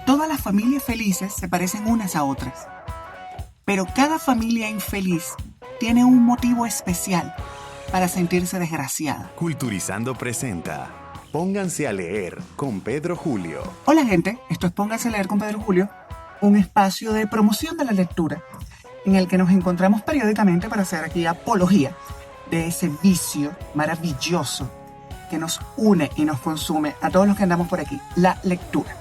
Todas las familias felices se parecen unas a otras, pero cada familia infeliz tiene un motivo especial para sentirse desgraciada. Culturizando presenta Pónganse a leer con Pedro Julio. Hola gente, esto es Pónganse a leer con Pedro Julio, un espacio de promoción de la lectura en el que nos encontramos periódicamente para hacer aquí apología de ese vicio maravilloso que nos une y nos consume a todos los que andamos por aquí, la lectura.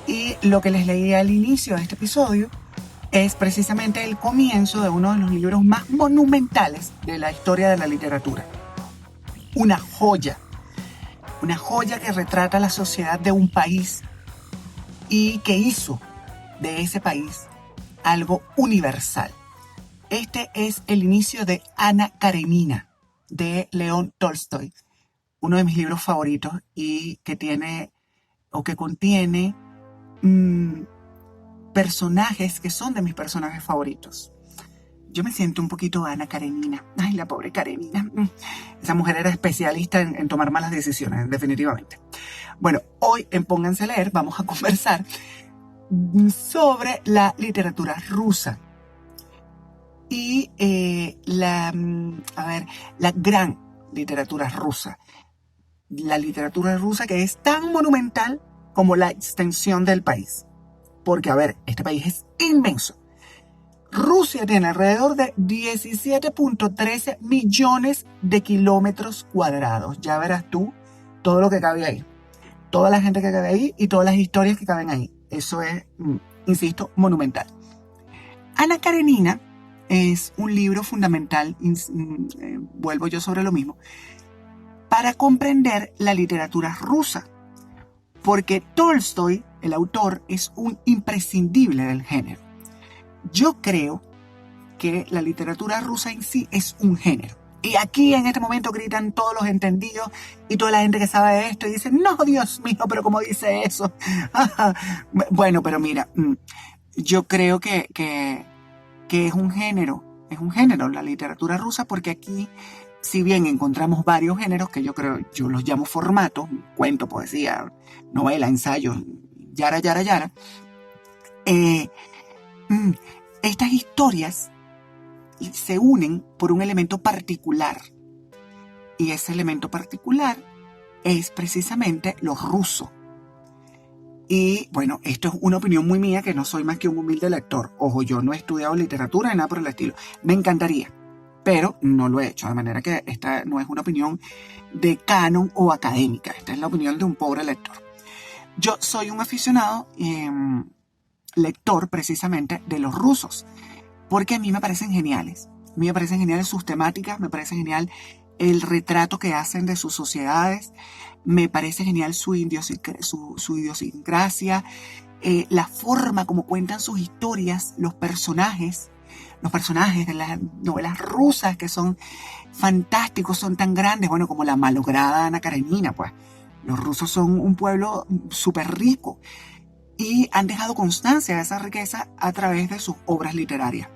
Y lo que les leí al inicio de este episodio es precisamente el comienzo de uno de los libros más monumentales de la historia de la literatura. Una joya que retrata la sociedad de un país y que hizo de ese país algo universal. Este es el inicio de Ana Karenina, de León Tolstoy, uno de mis libros favoritos y que contiene personajes que son de mis personajes favoritos. Yo me siento un poquito Ana Karenina. Ay, la pobre Karenina. Esa mujer era especialista en tomar malas decisiones, definitivamente. Bueno, hoy en Pónganse a leer vamos a conversar sobre la literatura rusa y la gran literatura rusa. La literatura rusa que es tan monumental como la extensión del país. Porque, este país es inmenso. Rusia tiene alrededor de 17.13 millones de kilómetros cuadrados. Ya verás tú todo lo que cabe ahí. Toda la gente que cabe ahí y todas las historias que caben ahí. Eso es, insisto, monumental. Ana Karenina es un libro fundamental, vuelvo yo sobre lo mismo, para comprender la literatura rusa. Porque Tolstoy, el autor, es un imprescindible del género. Yo creo que la literatura rusa en sí es un género. Y aquí en este momento gritan todos los entendidos y toda la gente que sabe de esto y dicen, no, Dios mío, pero ¿cómo dice eso? Bueno, pero mira, yo creo que es un género la literatura rusa, porque aquí, si bien encontramos varios géneros que yo los llamo formatos, cuento, poesía, novela, ensayo, yara, estas historias se unen por un elemento particular. Y ese elemento particular es precisamente lo ruso. Y bueno, esto es una opinión muy mía, que no soy más que un humilde lector. Ojo, yo no he estudiado literatura ni nada por el estilo. Me encantaría, pero no lo he hecho. De manera que esta no es una opinión de canon o académica. Esta es la opinión de un pobre lector. Yo soy un aficionado lector precisamente de los rusos, porque a mí me parecen geniales. A mí me parecen geniales sus temáticas, me parece genial el retrato que hacen de sus sociedades, me parece genial su idiosincrasia, la forma como cuentan sus historias, los personajes de las novelas rusas, que son fantásticos, son tan grandes, bueno, como la malograda Ana Karenina, pues. Los rusos son un pueblo súper rico y han dejado constancia de esa riqueza a través de sus obras literarias.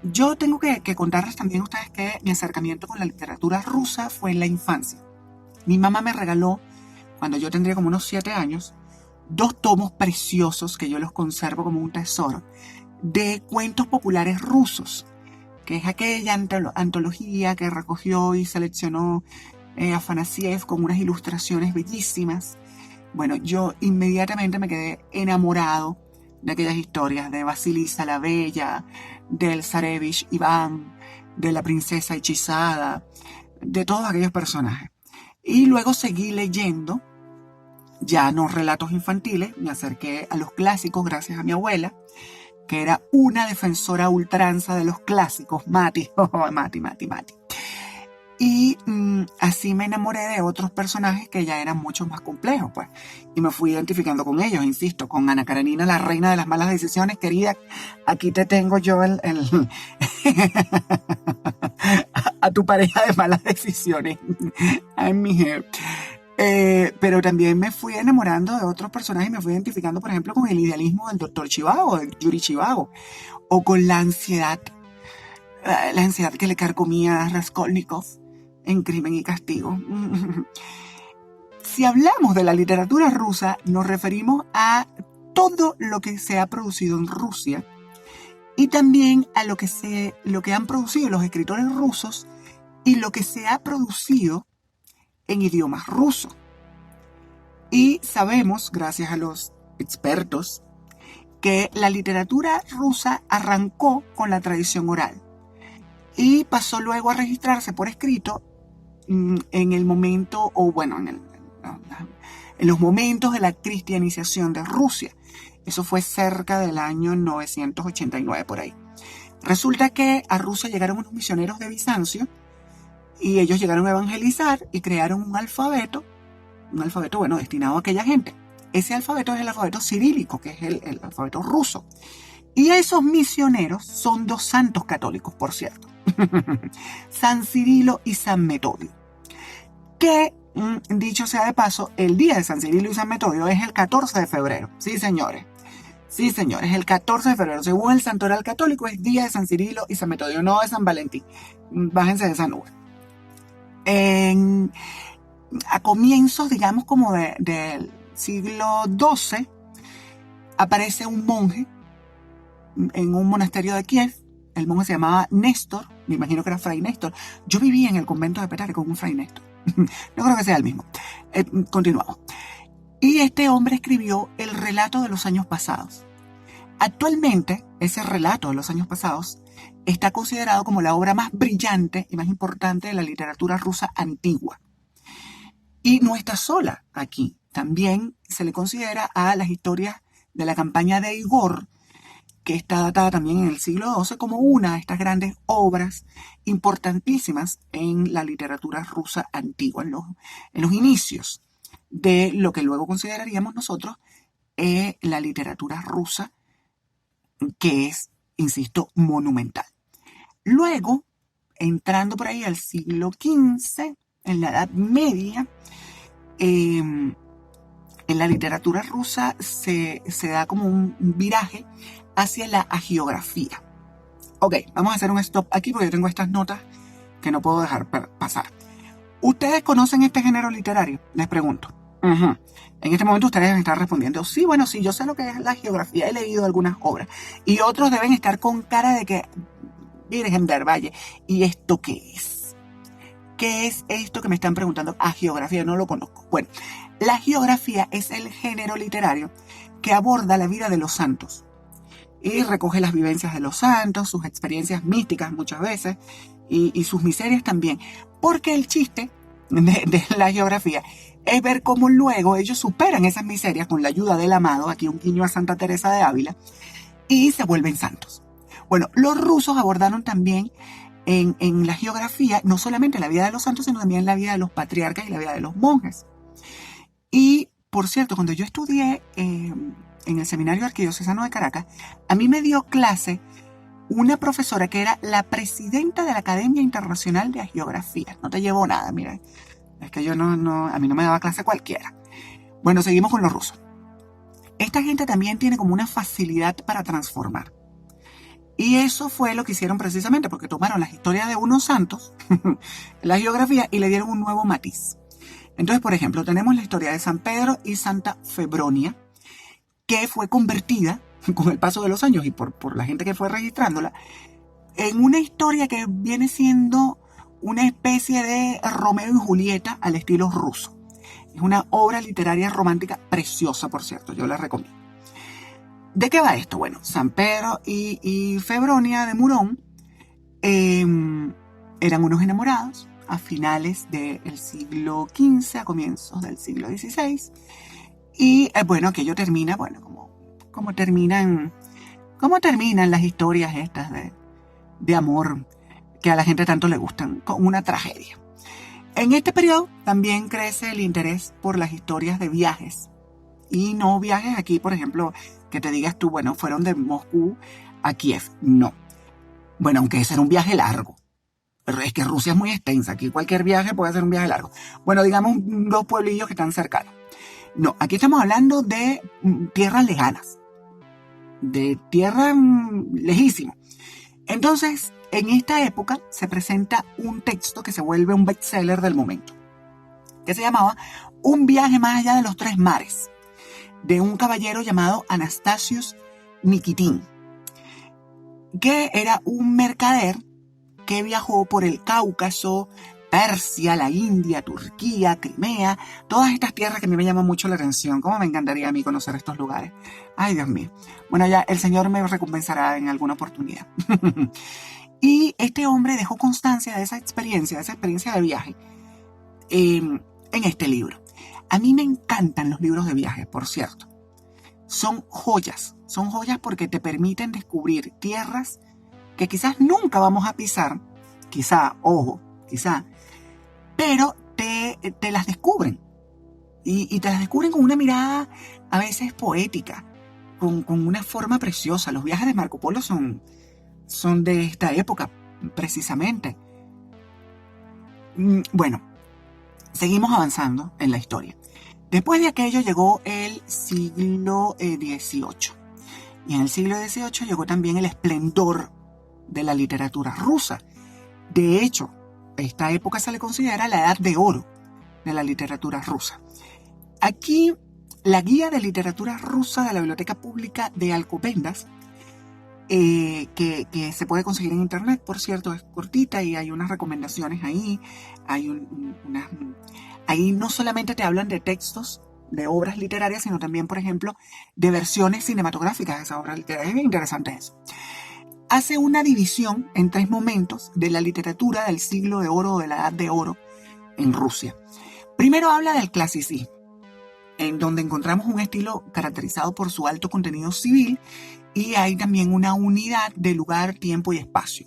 Yo tengo que contarles también a ustedes que mi acercamiento con la literatura rusa fue en la infancia. Mi mamá me regaló, cuando yo tendría como unos 7 años, 2 tomos preciosos que yo los conservo como un tesoro, de cuentos populares rusos, que es aquella antología que recogió y seleccionó Afanasiev con unas ilustraciones bellísimas. Bueno, yo inmediatamente me quedé enamorado de aquellas historias de Vasilisa la Bella, del Zarevich Iván, de la princesa hechizada, de todos aquellos personajes. Y luego seguí leyendo, ya no relatos infantiles, me acerqué a los clásicos gracias a mi abuela, que era una defensora ultranza de los clásicos, Mati. Y así me enamoré de otros personajes que ya eran mucho más complejos, pues. Y me fui identificando con ellos, insisto, con Ana Karenina, la reina de las malas decisiones. Querida, aquí te tengo yo a tu pareja de malas decisiones. I'm here. Pero también me fui enamorando de otros personajes, me fui identificando, por ejemplo, con el idealismo del doctor Chivago, del Yuri Chivago, o con la ansiedad que le carcomía a Raskolnikov en Crimen y Castigo. Si hablamos de la literatura rusa, nos referimos a todo lo que se ha producido en Rusia y también a lo que han producido los escritores rusos y lo que se ha producido en idiomas rusos. Y sabemos, gracias a los expertos, que la literatura rusa arrancó con la tradición oral y pasó luego a registrarse por escrito en el momento, o bueno, en los momentos de la cristianización de Rusia. Eso fue cerca del año 989 por ahí. Resulta que a Rusia llegaron unos misioneros de Bizancio y ellos llegaron a evangelizar y crearon un alfabeto, bueno, destinado a aquella gente. Ese alfabeto es el alfabeto cirílico, que es el alfabeto ruso. Y esos misioneros son dos santos católicos, por cierto. San Cirilo y San Metodio. Que, dicho sea de paso, el día de San Cirilo y San Metodio es el 14 de febrero. Sí, señores. Sí, señores, el 14 de febrero. Según el santoral católico, es día de San Cirilo y San Metodio, no de San Valentín. Bájense de esa nube. A comienzos, digamos, como del siglo XII, aparece un monje en un monasterio de Kiev. El monje se llamaba Néstor, me imagino que era Fray Néstor. Yo vivía en el convento de Petare con un Fray Néstor. No creo que sea el mismo. Continuamos. Y este hombre escribió el relato de los años pasados. Actualmente, ese relato de los años pasados está considerado como la obra más brillante y más importante de la literatura rusa antigua. Y no está sola aquí. También se le considera a las historias de la campaña de Igor, que está datada también en el siglo XII, como una de estas grandes obras importantísimas en la literatura rusa antigua, en los inicios de lo que luego consideraríamos nosotros la literatura rusa, que es, insisto, monumental. Luego, entrando por ahí al siglo XV, en la Edad Media, en la literatura rusa se da como un viraje hacia la hagiografía. Ok, vamos a hacer un stop aquí porque yo tengo estas notas que no puedo dejar pasar. ¿Ustedes conocen este género literario? Les pregunto. En este momento ustedes deben estar respondiendo, sí, bueno, sí, yo sé lo que es la geografía, he leído algunas obras. Y otros deben estar con cara de que, Virgen del Valle, ¿y esto qué es? ¿Qué es esto que me están preguntando? Geografía, no lo conozco. Bueno, la geografía es el género literario que aborda la vida de los santos y recoge las vivencias de los santos, sus experiencias místicas muchas veces y sus miserias también. Porque el chiste de la geografía es ver cómo luego ellos superan esas miserias con la ayuda del amado, aquí un guiño a Santa Teresa de Ávila, y se vuelven santos. Bueno, los rusos abordaron también en la geografía no solamente la vida de los santos, sino también la vida de los patriarcas y la vida de los monjes. Y, por cierto, cuando yo estudié en el Seminario Arquidiocesano de Caracas, a mí me dio clase una profesora que era la presidenta de la Academia Internacional de Geografía. No te llevo nada, mira. Es que a mí no me daba clase cualquiera. Bueno, seguimos con los rusos. Esta gente también tiene como una facilidad para transformar. Y eso fue lo que hicieron precisamente, porque tomaron las historias de unos santos, la geografía, y le dieron un nuevo matiz. Entonces, por ejemplo, tenemos la historia de San Pedro y Santa Febronia, que fue convertida con el paso de los años y por la gente que fue registrándola, en una historia que viene siendo una especie de Romeo y Julieta al estilo ruso. Es una obra literaria romántica preciosa, por cierto, yo la recomiendo. ¿De qué va esto? Bueno, San Pedro y Febronia de Murón eran unos enamorados a finales del siglo XV, a comienzos del siglo XVI. Y bueno, aquello termina, bueno, como terminan las historias estas de amor que a la gente tanto le gustan, con una tragedia. En este periodo también crece el interés por las historias de viajes. Y no viajes aquí, por ejemplo, que te digas tú, bueno, fueron de Moscú a Kiev. No. Bueno, aunque ese era un viaje largo. Pero es que Rusia es muy extensa. Aquí cualquier viaje puede ser un viaje largo. Bueno, digamos dos pueblillos que están cercanos. No, aquí estamos hablando de tierras lejanas. De tierra lejísima. Entonces, en esta época se presenta un texto que se vuelve un bestseller del momento, que se llamaba Un viaje más allá de los tres mares. de un caballero llamado Anastasius Nikitin, que era un mercader que viajó por el Cáucaso, Persia, la India, Turquía, Crimea, todas estas tierras que a mí me llaman mucho la atención. ¿Cómo me encantaría a mí conocer estos lugares? Ay, Dios mío. Bueno, ya el Señor me recompensará en alguna oportunidad. Y este hombre dejó constancia de esa experiencia de viaje, en este libro. A mí me encantan los libros de viaje, por cierto. Son joyas porque te permiten descubrir tierras que quizás nunca vamos a pisar, quizá, pero te las descubren. Y te las descubren con una mirada a veces poética, con una forma preciosa. Los viajes de Marco Polo son de esta época, precisamente. Bueno, seguimos avanzando en la historia. Después de aquello llegó el siglo XVIII. Y en el siglo XVIII llegó también el esplendor de la literatura rusa. De hecho, esta época se le considera la edad de oro de la literatura rusa. Aquí, la guía de literatura rusa de la Biblioteca Pública de Alcobendas, que se puede conseguir en internet, por cierto, es cortita y hay unas recomendaciones ahí. Ahí no solamente te hablan de textos, de obras literarias, sino también, por ejemplo, de versiones cinematográficas de esas obras literarias. Es interesante eso. Hace una división en 3 momentos de la literatura del siglo de oro o de la edad de oro en Rusia. Primero habla del clasicismo, en donde encontramos un estilo caracterizado por su alto contenido civil y hay también una unidad de lugar, tiempo y espacio.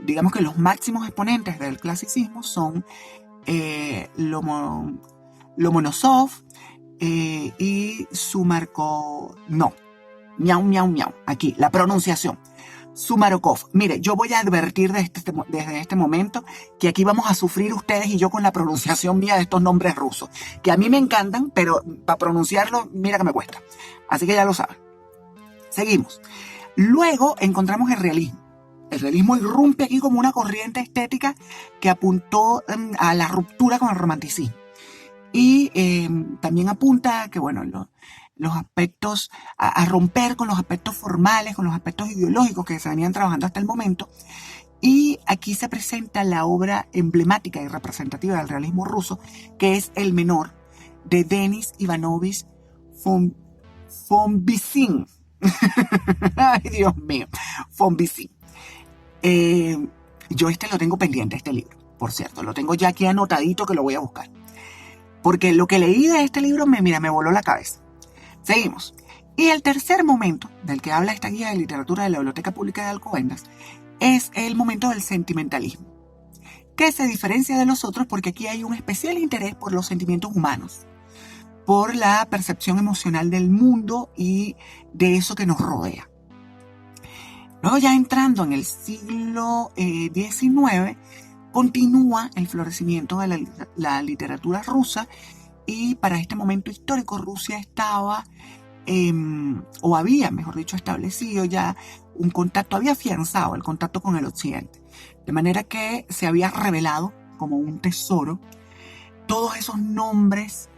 Digamos que los máximos exponentes del clasicismo son Lomonosov y Sumarokov. No, miau. Aquí, la pronunciación. Sumarokov. Mire, yo voy a advertir desde este momento que aquí vamos a sufrir ustedes y yo con la pronunciación mía de estos nombres rusos, que a mí me encantan, pero para pronunciarlo, mira que me cuesta. Así que ya lo saben. Seguimos. Luego encontramos el realismo. El realismo irrumpe aquí como una corriente estética que apuntó a la ruptura con el romanticismo. Y también apunta a que, bueno, los aspectos, a romper con los aspectos formales, con los aspectos ideológicos que se venían trabajando hasta el momento. Y aquí se presenta la obra emblemática y representativa del realismo ruso, que es El Menor, de Denis Ivanovich Fonvisin. Ay, Dios mío, Fonvisin. Yo lo tengo pendiente, este libro, por cierto. Lo tengo ya aquí anotadito que lo voy a buscar. Porque lo que leí de este libro me voló la cabeza. Seguimos. Y el tercer momento del que habla esta guía de literatura de la Biblioteca Pública de Alcobendas es el momento del sentimentalismo, que se diferencia de los otros porque aquí hay un especial interés por los sentimientos humanos, por la percepción emocional del mundo y de eso que nos rodea. Luego, ya entrando en el siglo XIX, continúa el florecimiento de la literatura rusa y para este momento histórico Rusia estaba, o había, mejor dicho, establecido ya un contacto, había afianzado el contacto con el occidente, de manera que se había revelado como un tesoro todos esos nombres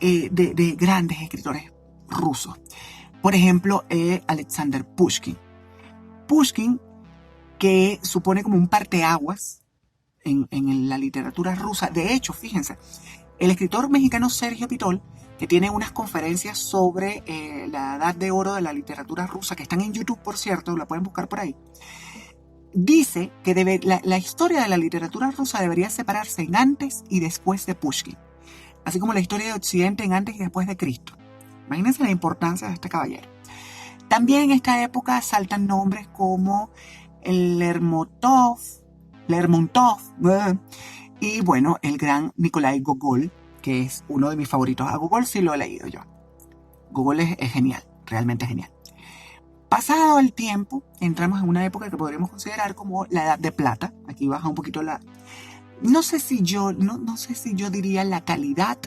de grandes escritores rusos. Por ejemplo, Alexander Pushkin, que supone como un parteaguas en la literatura rusa. De hecho, fíjense, el escritor mexicano Sergio Pitol, que tiene unas conferencias sobre la edad de oro de la literatura rusa, que están en YouTube, por cierto, la pueden buscar por ahí, dice que la historia de la literatura rusa debería separarse en antes y después de Pushkin, así como la historia de Occidente en antes y después de Cristo. Imagínense la importancia de este caballero. También en esta época saltan nombres como el Lermontov, y bueno, el gran Nikolai Gogol, que es uno de mis favoritos. A Gogol sí lo he leído yo. Gogol es genial, realmente genial. Pasado el tiempo, entramos en una época que podríamos considerar como la Edad de Plata. Aquí baja un poquito no sé si yo diría la calidad,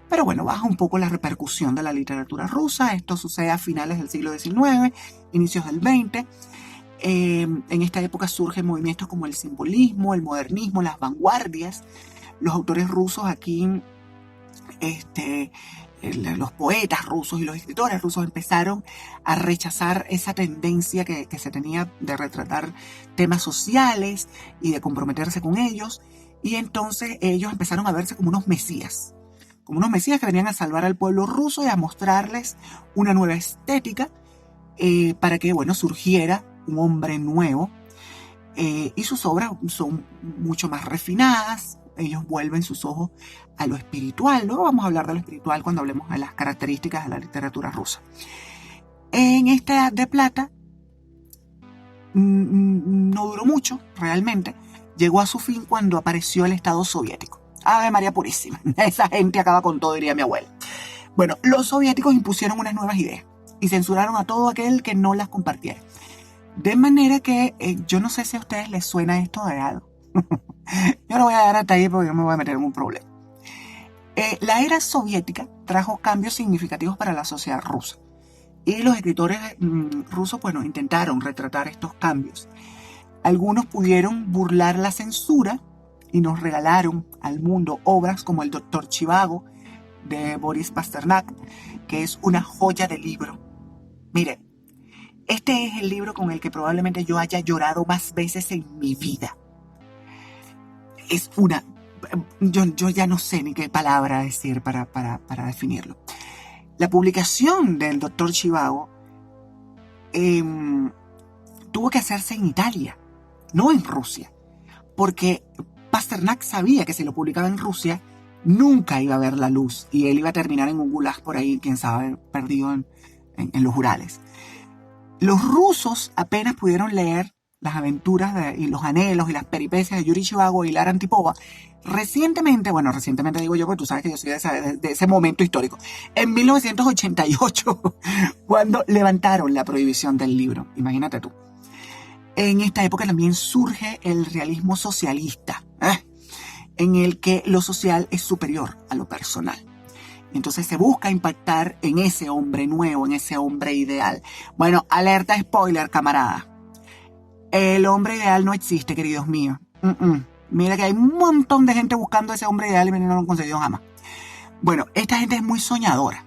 pero bueno, baja un poco la repercusión de la literatura rusa. Esto sucede a finales del siglo XIX, inicios del XX. En esta época surgen movimientos como el simbolismo, el modernismo, las vanguardias. Los autores rusos aquí los poetas rusos y los escritores rusos empezaron a rechazar esa tendencia que se tenía de retratar temas sociales y de comprometerse con ellos. Y entonces ellos empezaron a verse como unos mesías que venían a salvar al pueblo ruso y a mostrarles una nueva estética para que, bueno, surgiera un hombre nuevo. Y sus obras son mucho más refinadas. Ellos vuelven sus ojos a lo espiritual. Luego vamos a hablar de lo espiritual cuando hablemos de las características de la literatura rusa. En esta Edad de Plata no duró mucho, realmente. Llegó a su fin cuando apareció el Estado soviético. Ave María Purísima. Esa gente acaba con todo, diría mi abuela. Bueno, los soviéticos impusieron unas nuevas ideas y censuraron a todo aquel que no las compartiera. De manera que yo no sé si a ustedes les suena esto de algo. Yo lo voy a dar hasta ahí porque yo me voy a meter en un problema. La era soviética trajo cambios significativos para la sociedad rusa. Y los escritores rusos, bueno, intentaron retratar estos cambios. Algunos pudieron burlar la censura y nos regalaron al mundo obras como El Doctor Zhivago de Boris Pasternak, que es una joya de libro. Miren, este es el libro con el que probablemente yo haya llorado más veces en mi vida. Es una... Yo ya no sé ni qué palabra decir para definirlo. La publicación del Doctor Zhivago tuvo que hacerse en Italia, no en Rusia, porque Pasternak sabía que si lo publicaba en Rusia nunca iba a ver la luz y él iba a terminar en un gulag por ahí, quién sabe, perdido en los Urales. Los rusos apenas pudieron leer las aventuras y los anhelos y las peripecias de Yuri Zhivago y Lara Antipova recientemente digo yo, porque tú sabes que yo soy de ese momento histórico, en 1988, cuando levantaron la prohibición del libro. Imagínate tú. En esta época también surge el realismo socialista, en el que lo social es superior a lo personal. Entonces se busca impactar en ese hombre nuevo, en ese hombre ideal. Bueno, alerta spoiler, camarada. El hombre ideal no existe, queridos míos. Mira que hay un montón de gente buscando ese hombre ideal y no lo han conseguido jamás. Bueno, esta gente es muy soñadora.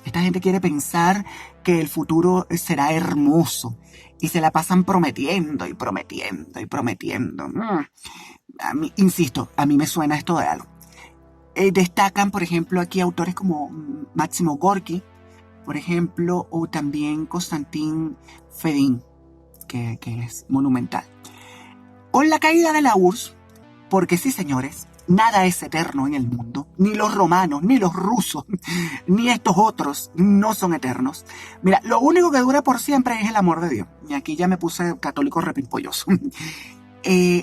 Esta gente quiere pensar que el futuro será hermoso y se la pasan prometiendo y prometiendo y prometiendo. Insisto, a mí me suena esto de algo. Destacan, por ejemplo, aquí autores como Máximo Gorki, por ejemplo, o también Konstantin Fedin, que es monumental. Con la caída de la URSS, porque sí, señores, nada es eterno en el mundo, ni los romanos, ni los rusos, ni estos otros no son eternos. Mira, lo único que dura por siempre es el amor de Dios. Y aquí ya me puse católico repimpolloso.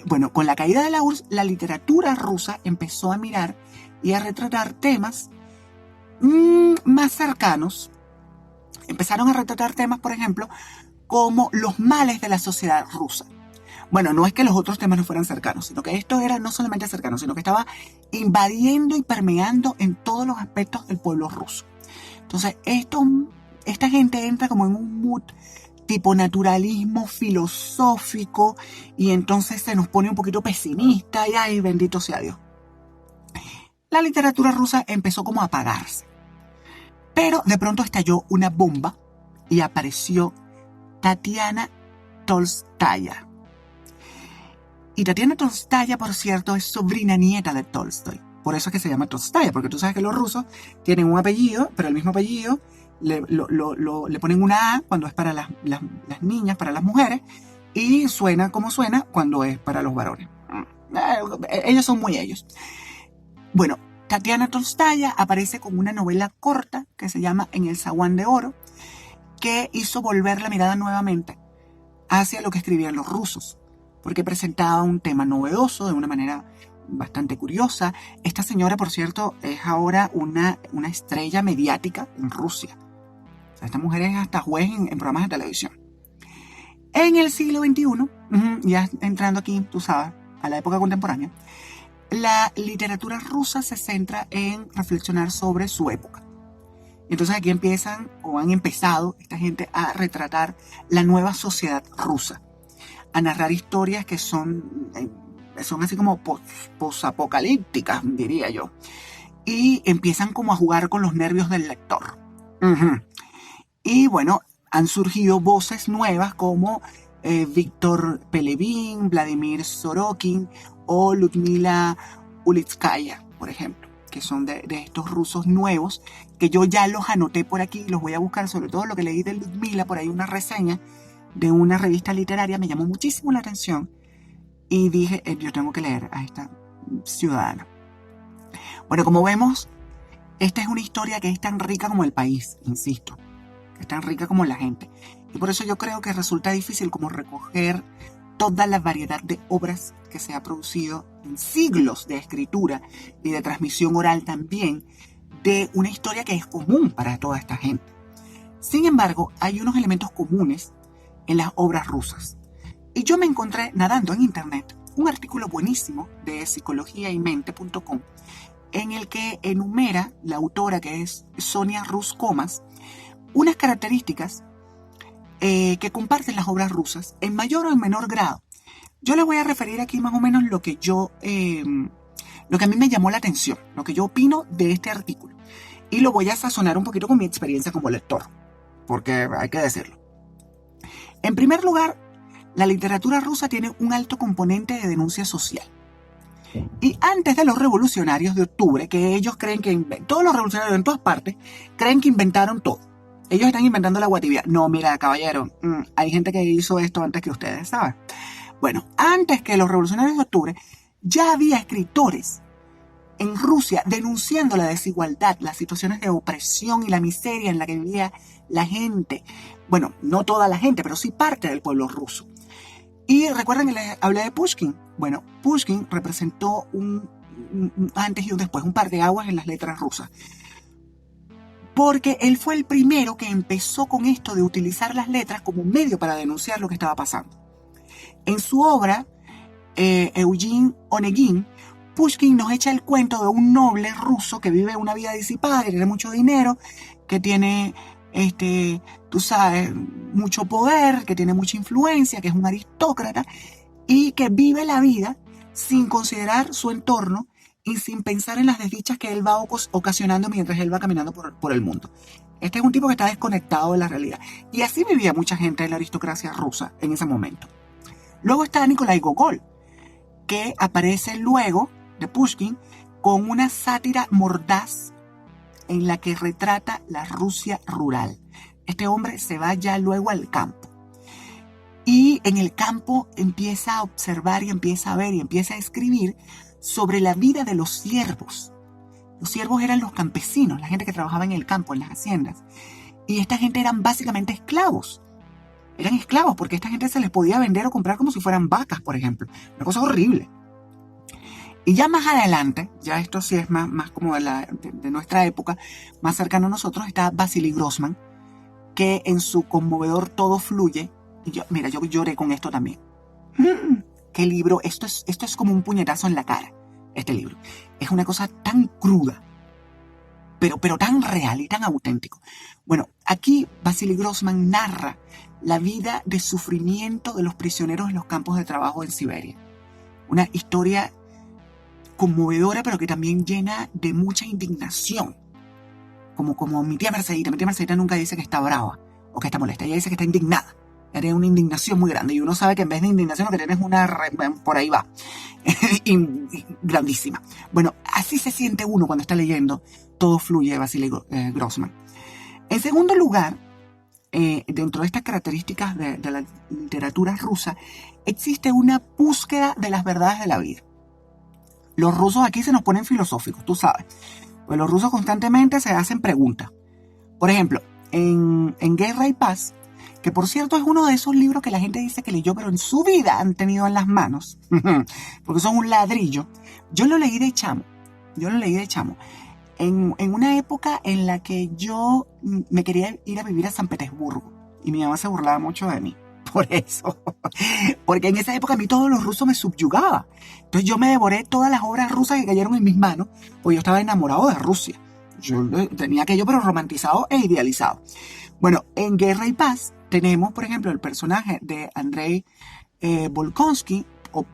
Bueno, con la caída de la URSS, la literatura rusa empezó a mirar y a retratar temas más cercanos. Empezaron a retratar temas, por ejemplo, como los males de la sociedad rusa. Bueno, no es que los otros temas no fueran cercanos, sino que esto era no solamente cercano, sino que estaba invadiendo y permeando en todos los aspectos del pueblo ruso. Entonces, esta gente entra como en un mood tipo naturalismo filosófico y entonces se nos pone un poquito pesimista y ¡ay, bendito sea Dios! La literatura rusa empezó como a apagarse. Pero de pronto estalló una bomba y apareció Tatiana Tolstaya. Y Tatiana Tolstaya, por cierto, es sobrina nieta de Tolstoy. Por eso es que se llama Tolstaya, porque tú sabes que los rusos tienen un apellido, pero el mismo apellido le ponen una A cuando es para las niñas, para las mujeres, y suena como suena cuando es para los varones. Ellos son muy ellos. Bueno, Tatiana Tolstaya aparece con una novela corta que se llama En el zaguán de oro, que hizo volver la mirada nuevamente hacia lo que escribían los rusos, porque presentaba un tema novedoso de una manera bastante curiosa. Esta señora, por cierto, es ahora una estrella mediática en Rusia. O sea, esta mujer es hasta juez en programas de televisión. En el siglo XXI, ya entrando aquí, tú sabes, a la época contemporánea, la literatura rusa se centra en reflexionar sobre su época. Entonces aquí empiezan, o han empezado, esta gente a retratar la nueva sociedad rusa, a narrar historias que son así como posapocalípticas, diría yo. y empiezan como a jugar con los nervios del lector. Ujú. Y bueno, han surgido voces nuevas como Víctor Pelevin, Vladimir Sorokin o Ludmila Ulitskaya, por ejemplo, que son de estos rusos nuevos, que yo ya los anoté por aquí, los voy a buscar, sobre todo lo que leí de Ludmila, por ahí una reseña de una revista literaria, me llamó muchísimo la atención y dije, yo tengo que leer a esta ciudadana. Bueno, como vemos, esta es una historia que es tan rica como el país, insisto, que es tan rica como la gente. Y por eso yo creo que resulta difícil como recoger toda la variedad de obras que se ha producido en siglos de escritura y de transmisión oral también, de una historia que es común para toda esta gente. Sin embargo, hay unos elementos comunes en las obras rusas. Y yo me encontré nadando en internet un artículo buenísimo de psicologiaymente.com en el que enumera la autora, que es Sonia Rus-Comas, unas características que comparten las obras rusas en mayor o en menor grado. Yo les voy a referir aquí más o menos lo que a mí me llamó la atención, lo que yo opino de este artículo. Y lo voy a sazonar un poquito con mi experiencia como lector, porque hay que decirlo. En primer lugar, la literatura rusa tiene un alto componente de denuncia social. Y antes de los revolucionarios de octubre, que ellos creen que todos los revolucionarios en todas partes creen que inventaron todo. Ellos están inventando la agua tibia. No, mira, caballero, hay gente que hizo esto antes que ustedes, ¿saben? Bueno, antes que los revolucionarios de octubre, ya había escritores en Rusia denunciando la desigualdad, las situaciones de opresión y la miseria en la que vivía la gente. Bueno, no toda la gente, pero sí parte del pueblo ruso. Y recuerden que les hablé de Pushkin. Bueno, Pushkin representó un antes y un después, un parteaguas en las letras rusas. Porque él fue el primero que empezó con esto de utilizar las letras como medio para denunciar lo que estaba pasando. En su obra, Eugene Onegin, Pushkin nos echa el cuento de un noble ruso que vive una vida disipada, que tiene mucho dinero, que tiene, tú sabes, mucho poder, que tiene mucha influencia, que es un aristócrata y que vive la vida sin considerar su entorno y sin pensar en las desdichas que él va ocasionando mientras él va caminando por el mundo. Este es un tipo que está desconectado de la realidad. Y así vivía mucha gente de la aristocracia rusa en ese momento. Luego está Nikolai Gogol, que aparece luego de Pushkin con una sátira mordaz en la que retrata la Rusia rural. Este hombre se va ya luego al campo. Y en el campo empieza a observar y empieza a ver y empieza a escribir sobre la vida de los siervos. Los siervos eran los campesinos, la gente que trabajaba en el campo, en las haciendas. Y esta gente eran básicamente esclavos. Eran esclavos porque esta gente se les podía vender o comprar como si fueran vacas, por ejemplo. Una cosa horrible. Y ya más adelante, ya esto sí es más como de nuestra época, más cercano a nosotros, está Vasily Grossman, que en su conmovedor Todo fluye, y yo lloré con esto también. ¿Qué libro? Esto es como un puñetazo en la cara, este libro. Es una cosa tan cruda, pero tan real y tan auténtico. Bueno, aquí Vasily Grossman narra la vida de sufrimiento de los prisioneros en los campos de trabajo en Siberia. Una historia conmovedora, pero que también llena de mucha indignación. Como mi tía Mercedita. Mi tía Mercedita nunca dice que está brava o que está molesta. Ella dice que está indignada. Ella tiene una indignación muy grande. Y uno sabe que en vez de indignación lo que tiene es por ahí va. Grandísima. Bueno, así se siente uno cuando está leyendo Todo fluye de Vasily Grossman. En segundo lugar, dentro de estas características de la literatura rusa, existe una búsqueda de las verdades de la vida. Los rusos aquí se nos ponen filosóficos, tú sabes. Pues los rusos constantemente se hacen preguntas. Por ejemplo, en Guerra y Paz, que por cierto es uno de esos libros que la gente dice que leyó, pero en su vida han tenido en las manos, porque son un ladrillo. Yo lo leí de chamo. En una época en la que yo me quería ir a vivir a San Petersburgo. Y mi mamá se burlaba mucho de mí. Por eso. Porque en esa época a mí todos los rusos me subyugaba. Entonces yo me devoré todas las obras rusas que cayeron en mis manos, porque yo estaba enamorado de Rusia. Yo tenía aquello pero romantizado e idealizado. Bueno, en Guerra y Paz tenemos, por ejemplo, el personaje de Andrei Bolkonsky, o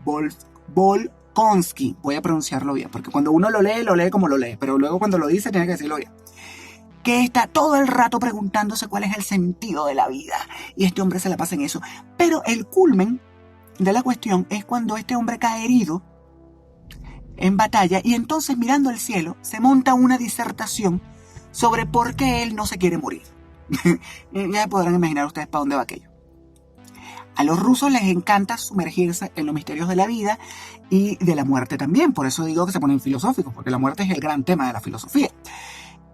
Konsky, voy a pronunciarlo bien, porque cuando uno lo lee como lo lee, pero luego cuando lo dice tiene que decirlo bien, que está todo el rato preguntándose cuál es el sentido de la vida, y este hombre se la pasa en eso. Pero el culmen de la cuestión es cuando este hombre cae herido en batalla, y entonces mirando el cielo se monta una disertación sobre por qué él no se quiere morir. Ya podrán imaginar ustedes para dónde va aquello. A los rusos les encanta sumergirse en los misterios de la vida y de la muerte también. Por eso digo que se ponen filosóficos, porque la muerte es el gran tema de la filosofía.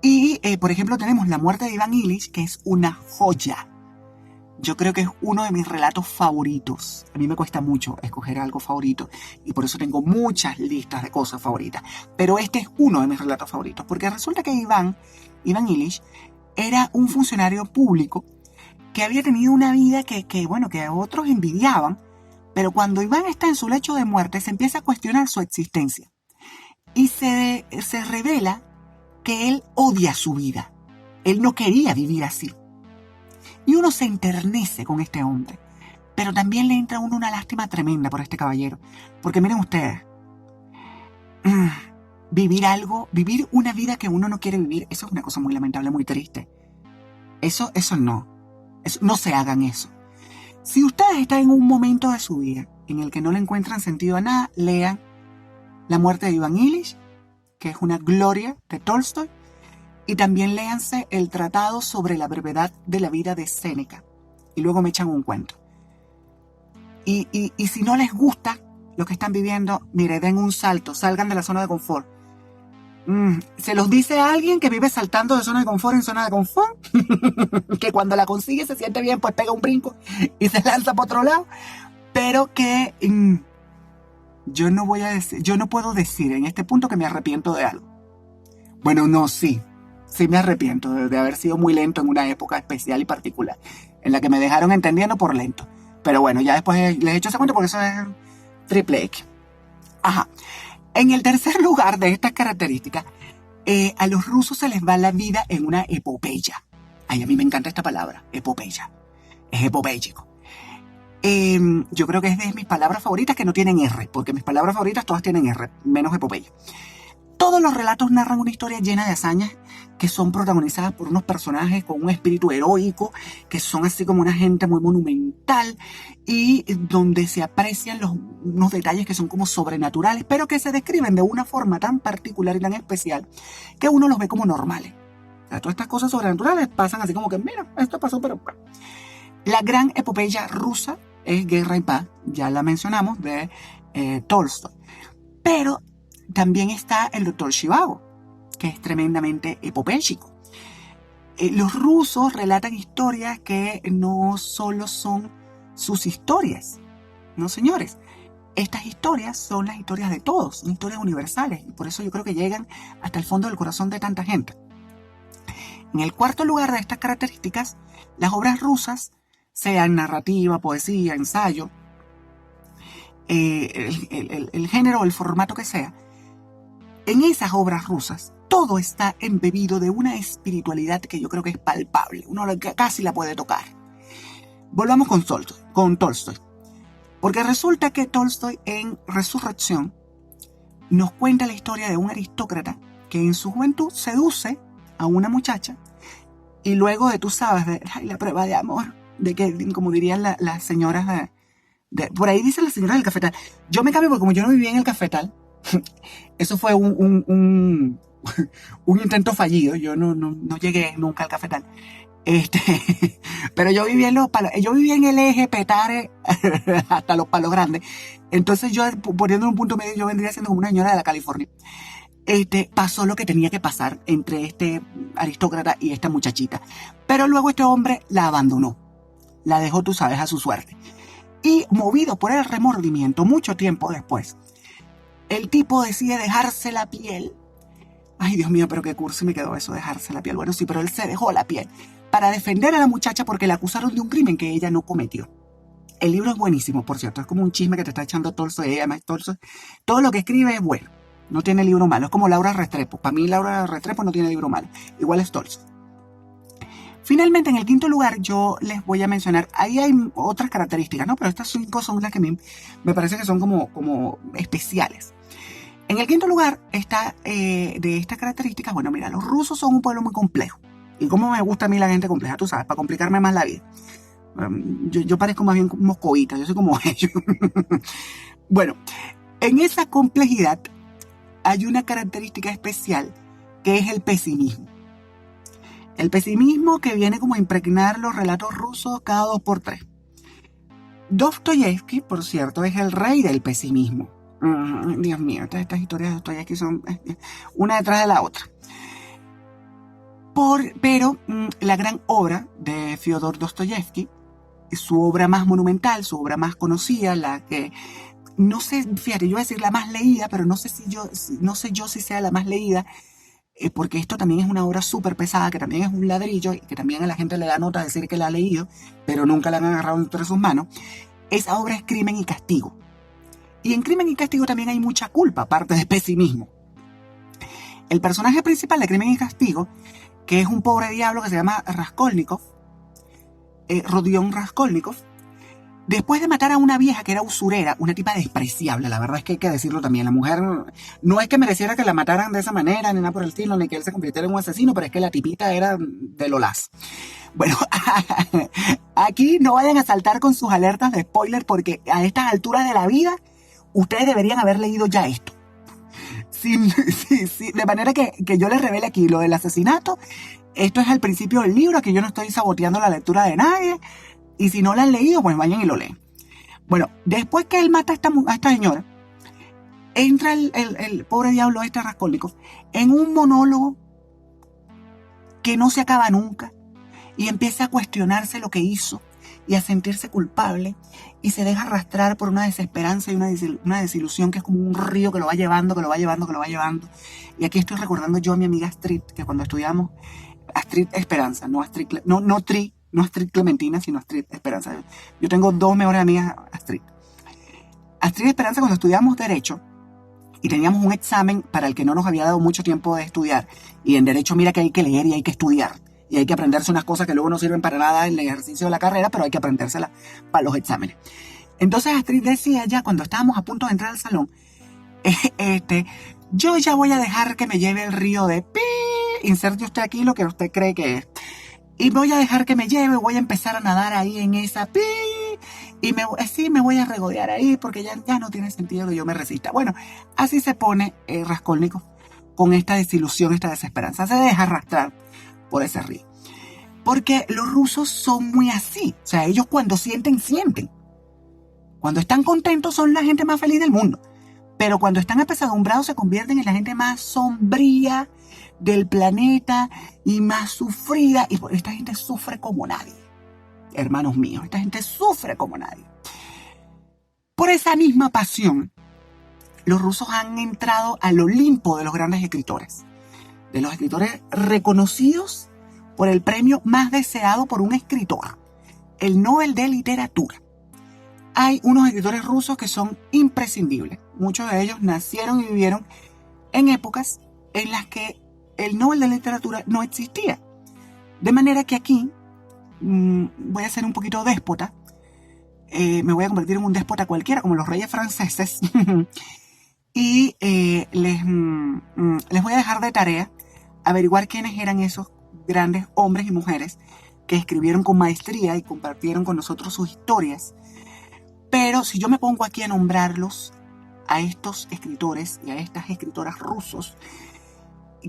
Y, por ejemplo, tenemos La muerte de Ivan Illich, que es una joya. Yo creo que es uno de mis relatos favoritos. A mí me cuesta mucho escoger algo favorito y por eso tengo muchas listas de cosas favoritas. Pero este es uno de mis relatos favoritos, porque resulta que Ivan Illich era un funcionario público que había tenido una vida que otros envidiaban, pero cuando Iván está en su lecho de muerte se empieza a cuestionar su existencia y se revela que él odia su vida. Él no quería vivir así. Y uno se enternece con este hombre, pero también le entra a uno una lástima tremenda por este caballero, porque miren ustedes, vivir una vida que uno no quiere vivir, eso es una cosa muy lamentable, muy triste. Eso no se hagan eso. Si ustedes están en un momento de su vida en el que no le encuentran sentido a nada, lean La muerte de Ivan Illich, que es una gloria, de Tolstoy, y también léanse el tratado sobre la brevedad de la vida de Séneca, y luego me echan un cuento. Y si no les gusta lo que están viviendo, mire, den un salto, salgan de la zona de confort. Se los dice a alguien que vive saltando de zona de confort en zona de confort, que cuando la consigue se siente bien, pues pega un brinco y se lanza por otro lado, pero que yo no puedo decir en este punto que me arrepiento de algo. Bueno, no, sí me arrepiento de haber sido muy lento en una época especial y particular, en la que me dejaron entendiendo por lento. Pero bueno, ya después les echo ese cuento porque eso es triple X. Ajá. En el tercer lugar de estas características, a los rusos se les va la vida en una epopeya. Ay, a mí me encanta esta palabra, epopeya. Es epopéyico. Yo creo que es de mis palabras favoritas que no tienen R, porque mis palabras favoritas todas tienen R, menos epopeya. Todos los relatos narran una historia llena de hazañas que son protagonizadas por unos personajes con un espíritu heroico, que son así como una gente muy monumental y donde se aprecian unos detalles que son como sobrenaturales, pero que se describen de una forma tan particular y tan especial que uno los ve como normales. O sea, todas estas cosas sobrenaturales pasan así como que, mira, esto pasó, pero... La gran epopeya rusa es Guerra y Paz, ya la mencionamos, de Tolstoy. Pero también está el Doctor Zhivago, que es tremendamente epopéyico. Los rusos relatan historias que no solo son sus historias, no señores. Estas historias son las historias de todos, son historias universales, y por eso yo creo que llegan hasta el fondo del corazón de tanta gente. En el cuarto lugar de estas características, las obras rusas, sean narrativa, poesía, ensayo, el género o el formato que sea, en esas obras rusas todo está embebido de una espiritualidad que yo creo que es palpable, uno casi la puede tocar. Volvamos con Tolstoy, porque resulta que Tolstoy en Resurrección nos cuenta la historia de un aristócrata que en su juventud seduce a una muchacha y luego tú sabes, la prueba de amor, de que, como dirían las señoras por ahí dicen las señoras del cafetal. Yo me cambio porque como yo no vivía en el cafetal, eso fue un intento fallido. Yo no llegué nunca al cafetal. Pero yo vivía en el eje Petare hasta los Palos Grandes. Entonces yo, poniendo un punto medio, yo vendría siendo como una señora de la California. Pasó lo que tenía que pasar entre este aristócrata y esta muchachita. Pero luego este hombre la abandonó. La dejó, tú sabes, a su suerte. Y movido por el remordimiento, mucho tiempo después, el tipo decide dejarse la piel. Ay, Dios mío, pero qué cursi me quedó eso, dejarse la piel. Bueno, sí, pero él se dejó la piel para defender a la muchacha porque la acusaron de un crimen que ella no cometió. El libro es buenísimo, por cierto. Es como un chisme que te está echando Tolstoy. Además, Tolstoy, todo lo que escribe es bueno. No tiene libro malo. Es como Laura Restrepo. Para mí, Laura Restrepo no tiene libro malo. Igual es Tolstoy. Finalmente, en el quinto lugar, yo les voy a mencionar, ahí hay otras características, ¿no? Pero estas 5 son las que me parece que son como especiales. En el quinto lugar está de estas características, bueno, mira, los rusos son un pueblo muy complejo. Y cómo me gusta a mí la gente compleja, tú sabes, para complicarme más la vida. Yo parezco más bien como moscovita, yo soy como ellos. Bueno, en esa complejidad hay una característica especial que es el pesimismo. El pesimismo que viene como a impregnar los relatos rusos cada 2 por 3. Dostoyevsky, por cierto, es el rey del pesimismo. Dios mío, estas historias de Dostoyevsky son una detrás de la otra. Pero la gran obra de Fyodor Dostoyevsky, su obra más monumental, su obra más conocida, la que, no sé, fíjate, yo voy a decir la más leída, pero no sé yo si sea la más leída, porque esto también es una obra súper pesada, que también es un ladrillo, y que también a la gente le da nota decir que la ha leído, pero nunca la han agarrado entre sus manos. Esa obra es Crimen y Castigo. Y en Crimen y Castigo también hay mucha culpa, aparte de pesimismo. El personaje principal de Crimen y Castigo, que es un pobre diablo que se llama Raskolnikov, Rodion Raskolnikov, después de matar a una vieja que era usurera, una tipa despreciable, la verdad es que hay que decirlo también, la mujer no es que mereciera que la mataran de esa manera, ni nada por el estilo, ni que él se convirtiera en un asesino, pero es que la tipita era de Lolás. Bueno, aquí no vayan a saltar con sus alertas de spoiler, porque a estas alturas de la vida, ustedes deberían haber leído ya esto. Sí, de manera que yo les revele aquí lo del asesinato. Esto es el principio del libro, que yo no estoy saboteando la lectura de nadie. Y si no la han leído, pues vayan y lo leen. Bueno, después que él mata a esta señora, entra el pobre diablo Raskolnikov en un monólogo que no se acaba nunca y empieza a cuestionarse lo que hizo y a sentirse culpable y se deja arrastrar por una desesperanza y una desilusión que es como un río que lo va llevando. Y aquí estoy recordando yo a mi amiga Astrid, que cuando estudiamos, Astrid Esperanza, no Astrid Clementina, sino Astrid Esperanza. Yo tengo 2 mejores amigas, Astrid. Astrid Esperanza, cuando estudiamos Derecho y teníamos un examen para el que no nos había dado mucho tiempo de estudiar, y en Derecho mira que hay que leer y hay que estudiar, y hay que aprenderse unas cosas que luego no sirven para nada en el ejercicio de la carrera, pero hay que aprendérselas para los exámenes. Entonces Astrid decía ya cuando estábamos a punto de entrar al salón, yo ya voy a dejar que me lleve el río de pi, inserte usted aquí lo que usted cree que es. Y voy a dejar que me lleve, voy a empezar a nadar ahí en esa pi, y me voy a regodear ahí, porque ya no tiene sentido que yo me resista. Bueno, así se pone Raskolnikov con esta desilusión, esta desesperanza. Se deja arrastrar por ese río. Porque los rusos son muy así. O sea, ellos cuando sienten. Cuando están contentos son la gente más feliz del mundo. Pero cuando están apesadumbrados se convierten en la gente más sombría del planeta y más sufrida. Y esta gente sufre como nadie. Hermanos míos, esta gente sufre como nadie. Por esa misma pasión, los rusos han entrado al Olimpo de los grandes escritores. De los escritores reconocidos por el premio más deseado por un escritor, el Nobel de Literatura. Hay unos escritores rusos que son imprescindibles. Muchos de ellos nacieron y vivieron en épocas en las que el Nobel de Literatura no existía. De manera que aquí voy a ser un poquito déspota. Me voy a convertir en un déspota cualquiera, como los reyes franceses. Y les voy a dejar de tarea averiguar quiénes eran esos grandes hombres y mujeres que escribieron con maestría y compartieron con nosotros sus historias. Pero si yo me pongo aquí a nombrarlos, a estos escritores y a estas escritoras rusos,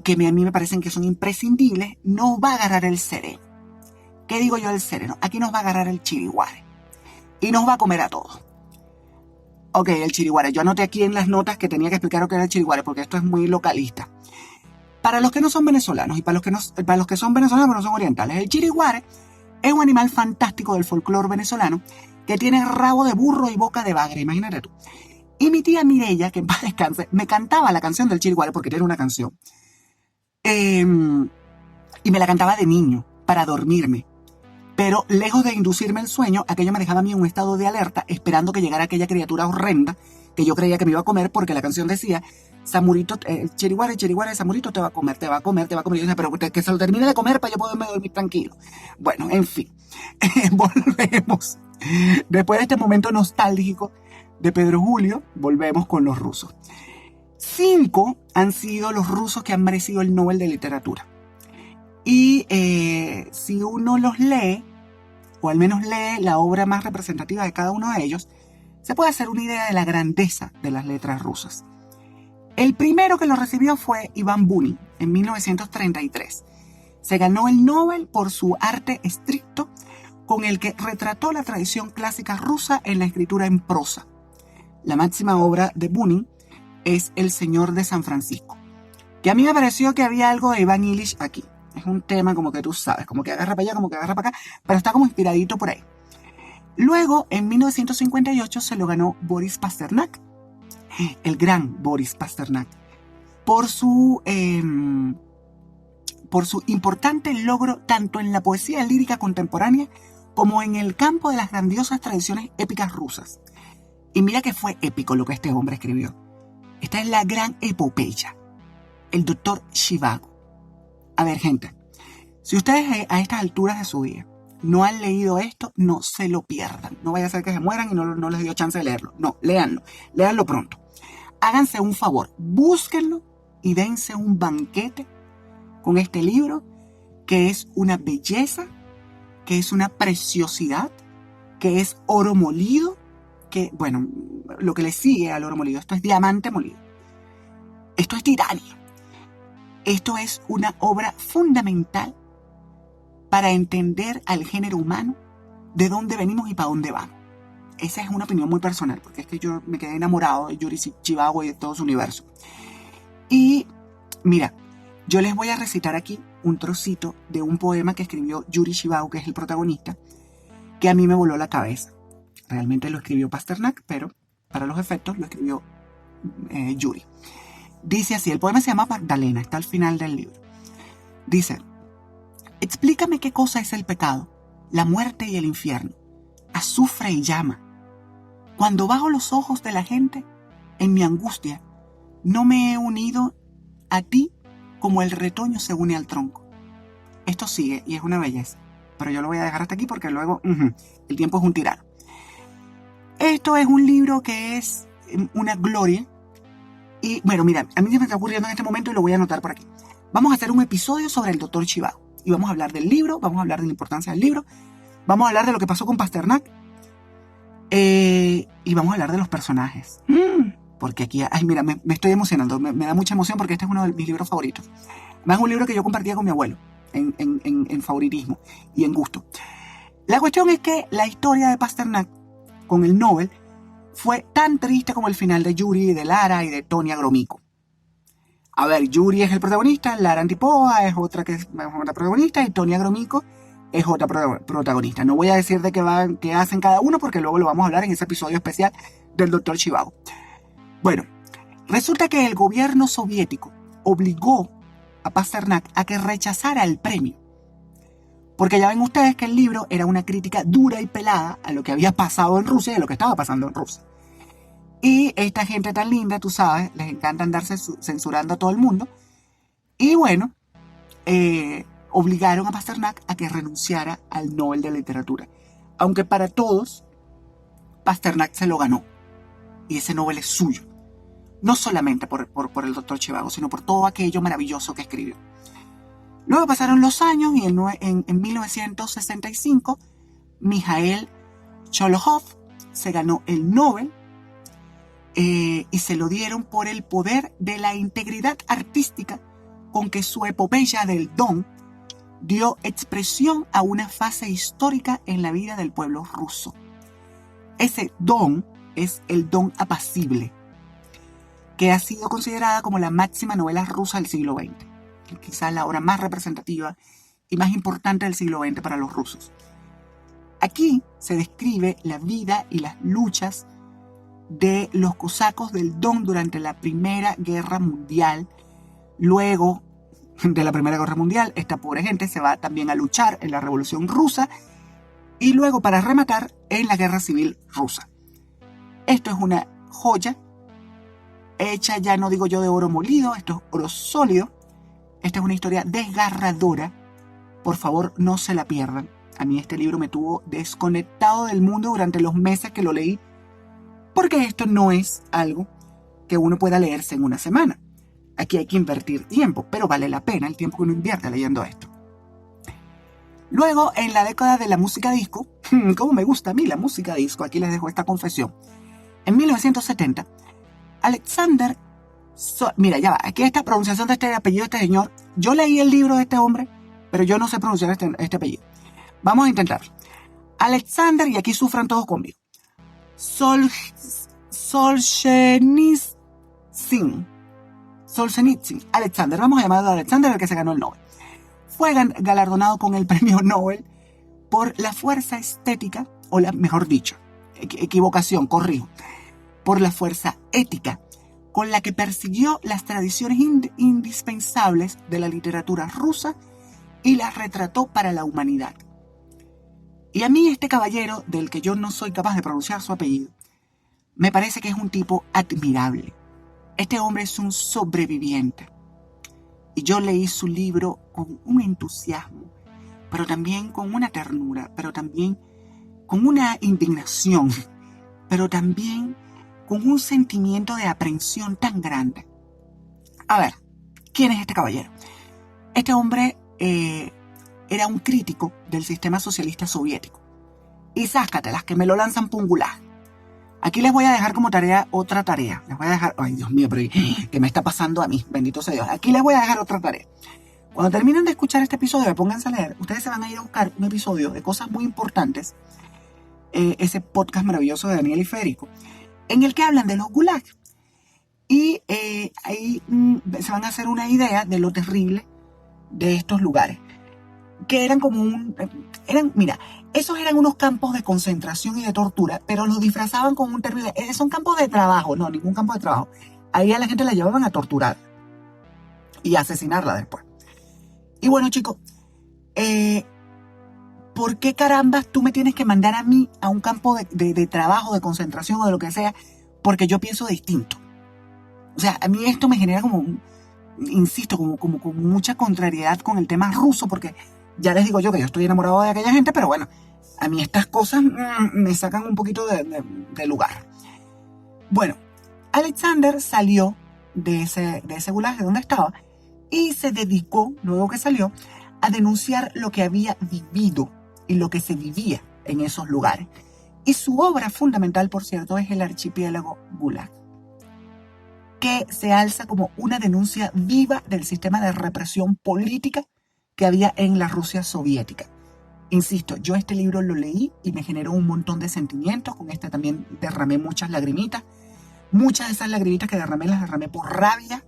que a mí me parecen que son imprescindibles, nos va a agarrar el sereno. ¿Qué digo yo del sereno? Aquí nos va a agarrar el chiriguare. Y nos va a comer a todos. Ok, el chiriguare. Yo anoté aquí en las notas que tenía que explicar lo que era el chiriguare, porque esto es muy localista. Para los que no son venezolanos y para los que son venezolanos pero no son orientales, el chiriguare es un animal fantástico del folclore venezolano que tiene rabo de burro y boca de bagre, imagínate tú. Y mi tía Mireya, que en paz descanse, me cantaba la canción del chiriguare porque tiene una canción. Y me la cantaba de niño para dormirme. Pero lejos de inducirme el sueño, aquello me dejaba a mí en un estado de alerta, esperando que llegara aquella criatura horrenda que yo creía que me iba a comer porque la canción decía, Samurito, Chiriguara, Samurito te va a comer, te va a comer, te va a comer. Y yo decía, pero que se lo termine de comer para yo poderme dormir tranquilo. Bueno, en fin, volvemos. Después de este momento nostálgico de Pedro Julio, volvemos con los rusos. 5 han sido los rusos que han merecido el Nobel de Literatura. Y si uno los lee, o al menos lee la obra más representativa de cada uno de ellos, se puede hacer una idea de la grandeza de las letras rusas. El primero que lo recibió fue Iván Bunin, en 1933. Se ganó el Nobel por su arte estricto, con el que retrató la tradición clásica rusa en la escritura en prosa. La máxima obra de Bunin es El Señor de San Francisco, que a mí me pareció que había algo de Iván Illich aquí. Es un tema como que tú sabes, como que agarra para allá, como que agarra para acá, pero está como inspiradito por ahí. Luego, en 1958, se lo ganó Boris Pasternak, el gran Boris Pasternak, por su importante logro tanto en la poesía lírica contemporánea como en el campo de las grandiosas tradiciones épicas rusas. Y mira que fue épico lo que este hombre escribió. Esta es la gran epopeya, el doctor Zhivago. A ver, gente, si ustedes a estas alturas de su vida no han leído esto, no se lo pierdan. No vaya a ser que se mueran y no les dio chance de leerlo. No, léanlo pronto. Háganse un favor, búsquenlo y dense un banquete con este libro, que es una belleza, que es una preciosidad, que es oro molido, que, bueno, lo que le sigue al oro molido, esto es diamante molido, esto es titanio, esto es una obra fundamental para entender al género humano, de dónde venimos y para dónde vamos. Esa es una opinión muy personal, porque es que yo me quedé enamorado de Yuri Zhivago y de todo su universo. Y mira, yo les voy a recitar aquí un trocito de un poema que escribió Yuri Zhivago, que es el protagonista, que a mí me voló la cabeza. Realmente lo escribió Pasternak, pero para los efectos lo escribió Yuri. Dice así, el poema se llama Magdalena, está al final del libro. Dice, explícame qué cosa es el pecado, la muerte y el infierno, azufre y llama. Cuando bajo los ojos de la gente, en mi angustia, no me he unido a ti como el retoño se une al tronco. Esto sigue y es una belleza, pero yo lo voy a dejar hasta aquí porque luego el tiempo es un tirano. Esto es un libro que es una gloria. Y bueno, mira, a mí se me está ocurriendo en este momento y lo voy a anotar por aquí. Vamos a hacer un episodio sobre el doctor Zhivago. Y vamos a hablar del libro, vamos a hablar de la importancia del libro, vamos a hablar de lo que pasó con Pasternak. Y vamos a hablar de los personajes. Porque aquí, ay, mira, me estoy emocionando, me da mucha emoción porque este es uno de mis libros favoritos. Además es un libro que yo compartía con mi abuelo en favoritismo y en gusto. La cuestión es que la historia de Pasternak con el Nobel fue tan triste como el final de Yuri, de Lara y de Tonia Gromyko. A ver, Yuri es el protagonista, Lara Antipova es otra protagonista y Tonia Gromyko es otra protagonista. No voy a decir de qué hacen cada uno porque luego lo vamos a hablar en ese episodio especial del Dr. Zhivago. Bueno, resulta que el gobierno soviético obligó a Pasternak a que rechazara el premio. Porque ya ven ustedes que el libro era una crítica dura y pelada a lo que había pasado en Rusia y a lo que estaba pasando en Rusia. Y esta gente tan linda, tú sabes, les encanta andarse censurando a todo el mundo. Y bueno, obligaron a Pasternak a que renunciara al Nobel de Literatura. Aunque para todos, Pasternak se lo ganó. Y ese Nobel es suyo. No solamente por el doctor Zhivago, sino por todo aquello maravilloso que escribió. Luego pasaron los años y en 1965, Mikhail Sholokhov se ganó el Nobel y se lo dieron por el poder de la integridad artística con que su epopeya del Don dio expresión a una fase histórica en la vida del pueblo ruso. Ese Don es el Don apacible, que ha sido considerada como la máxima novela rusa del siglo XX, quizás la obra más representativa y más importante del siglo XX para los rusos. Aquí se describe la vida y las luchas de los cosacos del Don durante la Primera Guerra Mundial. Luego de la Primera Guerra Mundial, esta pobre gente se va también a luchar en la Revolución Rusa y luego, para rematar, en la Guerra Civil Rusa. Esto es una joya hecha ya no digo yo de oro molido, esto es oro sólido. Esta es una historia desgarradora. Por favor, no se la pierdan. A mí este libro me tuvo desconectado del mundo durante los meses que lo leí, porque esto no es algo que uno pueda leerse en una semana. Aquí hay que invertir tiempo, pero vale la pena el tiempo que uno invierte leyendo esto. Luego, en la década de la música disco, como me gusta a mí la música disco, aquí les dejo esta confesión. En 1970, Alexander... mira, ya va, aquí esta pronunciación de este apellido de este señor. Yo leí el libro de este hombre, pero yo no sé pronunciar este apellido. Vamos a intentarlo. Alexander, y aquí sufran todos conmigo. Solzhenitsyn. Alexander, vamos a llamarlo a Alexander, el que se ganó el Nobel. Fue galardonado con el premio Nobel por la fuerza estética, mejor dicho, equivocación, corrijo, por la fuerza ética con la que persiguió las tradiciones indispensables de la literatura rusa y las retrató para la humanidad. Y a mí este caballero, del que yo no soy capaz de pronunciar su apellido, me parece que es un tipo admirable. Este hombre es un sobreviviente. Y yo leí su libro con un entusiasmo, pero también con una ternura, pero también con una indignación, pero también con un sentimiento de aprensión tan grande. A ver, ¿quién es este caballero? Este hombre era un crítico del sistema socialista soviético. Y sácatelas, que me lo lanzan pungular. Aquí les voy a dejar como tarea otra tarea. Les voy a dejar... Ay, Dios mío, pero ¿qué me está pasando a mí? Bendito sea Dios. Aquí les voy a dejar otra tarea. Cuando terminen de escuchar este episodio, pónganse a leer. Ustedes se van a ir a buscar un episodio de cosas muy importantes. Ese podcast maravilloso de Daniel y Federico, en el que hablan de los gulags. Y ahí se van a hacer una idea de lo terrible de estos lugares. Que eran como mira, esos eran unos campos de concentración y de tortura, pero los disfrazaban con un terrible... son campos de trabajo, no, ningún campo de trabajo. Ahí a la gente la llevaban a torturar y a asesinarla después. Y bueno, chicos, ¿por qué carambas tú me tienes que mandar a mí a un campo de trabajo, de concentración o de lo que sea? Porque yo pienso distinto. O sea, a mí esto me genera insisto, como mucha contrariedad con el tema ruso, porque ya les digo yo que yo estoy enamorado de aquella gente, pero bueno, a mí estas cosas me sacan un poquito de lugar. Bueno, Alexander salió de ese gulag de donde estaba y se dedicó, luego que salió, a denunciar lo que había vivido y lo que se vivía en esos lugares. Y su obra fundamental, por cierto, es El archipiélago Gulag, que se alza como una denuncia viva del sistema de represión política que había en la Rusia soviética. Insisto, yo este libro lo leí y me generó un montón de sentimientos. Con este también derramé muchas lagrimitas. Muchas de esas lagrimitas que derramé las derramé por rabia,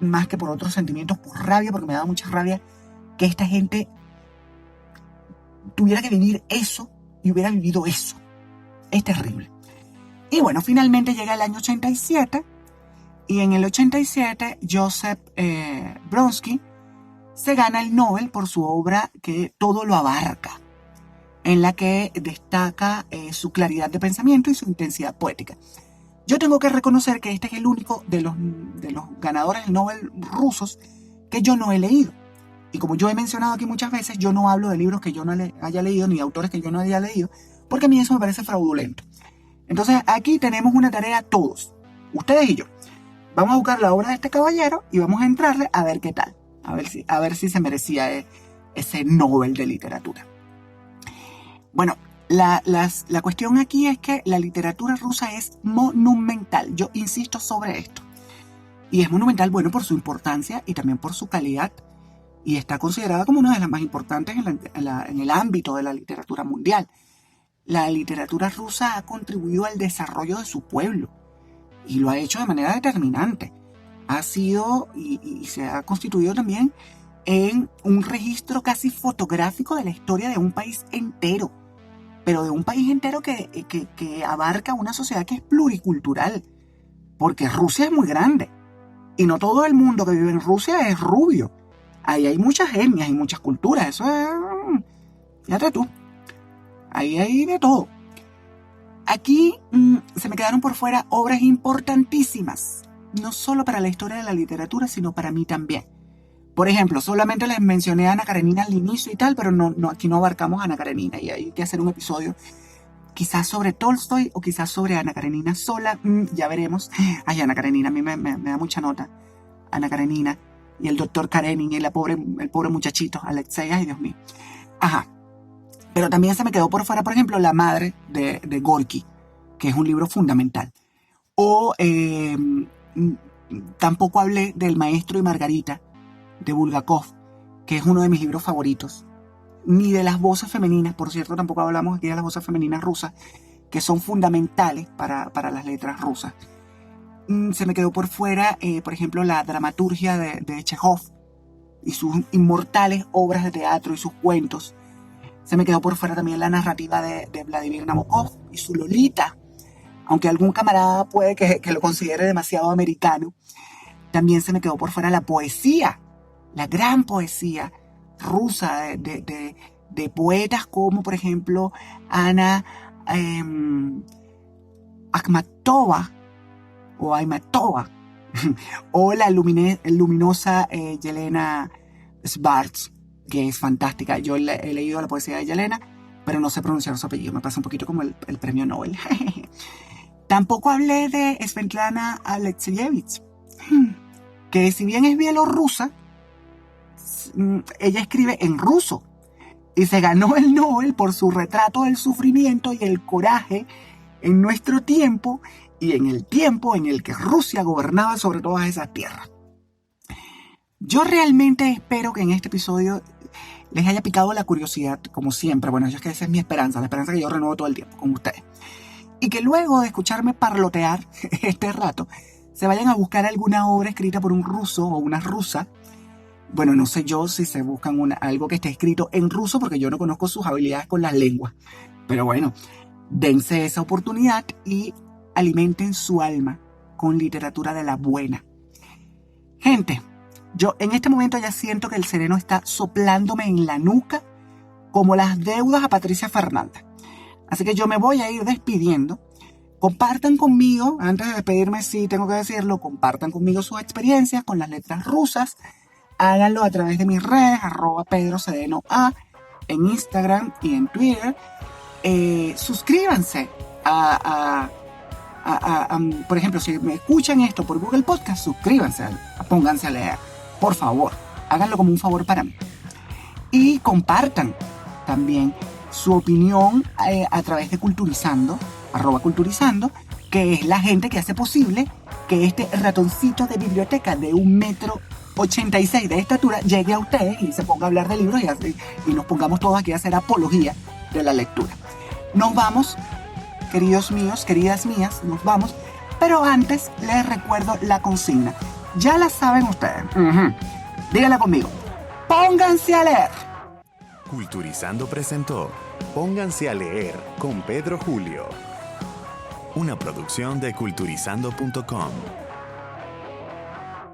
más que por otros sentimientos, por rabia, porque me daba mucha rabia que esta gente tuviera que vivir eso y hubiera vivido eso. Es terrible. Y bueno, finalmente llega el año 87 y en el 87 Joseph Bronsky se gana el Nobel por su obra que todo lo abarca, en la que destaca su claridad de pensamiento y su intensidad poética. Yo tengo que reconocer que este es el único de los ganadores del Nobel rusos que yo no he leído. Y como yo he mencionado aquí muchas veces, yo no hablo de libros que yo no haya leído, ni de autores que yo no haya leído, porque a mí eso me parece fraudulento. Entonces aquí tenemos una tarea todos, ustedes y yo. Vamos a buscar la obra de este caballero y vamos a entrarle a ver qué tal. A ver si se merecía ese Nobel de literatura. Bueno, la cuestión aquí es que la literatura rusa es monumental. Yo insisto sobre esto. Y es monumental, bueno, por su importancia y también por su calidad. Y está considerada como una de las más importantes en el ámbito de la literatura mundial. La literatura rusa ha contribuido al desarrollo de su pueblo. Y lo ha hecho de manera determinante. Ha sido y se ha constituido también en un registro casi fotográfico de la historia de un país entero. Pero de un país entero que abarca una sociedad que es pluricultural. Porque Rusia es muy grande. Y no todo el mundo que vive en Rusia es rubio. Ahí hay muchas etnias y muchas culturas. Eso es... Fíjate tú. Ahí hay de todo. Aquí se me quedaron por fuera obras importantísimas, no solo para la historia de la literatura, sino para mí también. Por ejemplo, solamente les mencioné a Ana Karenina al inicio y tal, pero aquí no abarcamos a Ana Karenina y hay que hacer un episodio quizás sobre Tolstoy o quizás sobre Ana Karenina sola, ya veremos. Ay, Ana Karenina, a mí me da mucha nota. Ana Karenina y el doctor Karenin y el pobre muchachito, Alexei, ay Dios mío. Ajá. Pero también se me quedó por fuera, por ejemplo, La madre de Gorky, que es un libro fundamental. O tampoco hablé del Maestro y Margarita, de Bulgakov, que es uno de mis libros favoritos. Ni de las voces femeninas, por cierto, tampoco hablamos aquí de las voces femeninas rusas, que son fundamentales para las letras rusas. Se me quedó por fuera, por ejemplo, la dramaturgia de Chekhov y sus inmortales obras de teatro y sus cuentos. Se me quedó por fuera también la narrativa de Vladimir Nabokov y su Lolita, aunque algún camarada puede que lo considere demasiado americano. También se me quedó por fuera la poesía, la gran poesía rusa de poetas como, por ejemplo, Ana Akhmatova o la luminosa Yelena Schwartz, que es fantástica. Yo he leído la poesía de Yelena, pero no sé pronunciar su apellido. Me pasa un poquito como el premio Nobel. Tampoco hablé de Svetlana Alexievich, que si bien es bielorrusa, ella escribe en ruso y se ganó el Nobel por su retrato del sufrimiento y el coraje en nuestro tiempo y en el tiempo en el que Rusia gobernaba sobre todas esas tierras. Yo realmente espero que en este episodio les haya picado la curiosidad, como siempre. Bueno, es que esa es mi esperanza, la esperanza que yo renuevo todo el tiempo con ustedes. Y que luego de escucharme parlotear este rato, se vayan a buscar alguna obra escrita por un ruso o una rusa. Bueno, no sé yo si se buscan algo que esté escrito en ruso, porque yo no conozco sus habilidades con las lenguas. Pero bueno, dense esa oportunidad y alimenten su alma con literatura de la buena. Gente, yo en este momento ya siento que el sereno está soplándome en la nuca como las deudas a Patricia Fernández. Así que yo me voy a ir despidiendo. Compartan conmigo, antes de despedirme, sí tengo que decirlo, compartan conmigo sus experiencias con las letras rusas. Háganlo a través de mis redes, @PedroCedenoA, en Instagram y en Twitter. Suscríbanse por ejemplo, si me escuchan esto por Google Podcast, suscríbanse, pónganse a leer. Por favor, háganlo como un favor para mí. Y compartan también su opinión a través de Culturizando, @Culturizando, que es la gente que hace posible que este ratoncito de biblioteca de 1,86 m de estatura llegue a ustedes y se ponga a hablar de libros y nos pongamos todos aquí a hacer apología de la lectura. Nos vamos, queridos míos, queridas mías, nos vamos. Pero antes les recuerdo la consigna. Ya la saben ustedes. Díganla conmigo. Pónganse a leer. Culturizando presentó Pónganse a leer con Pedro Julio. Una producción de culturizando.com.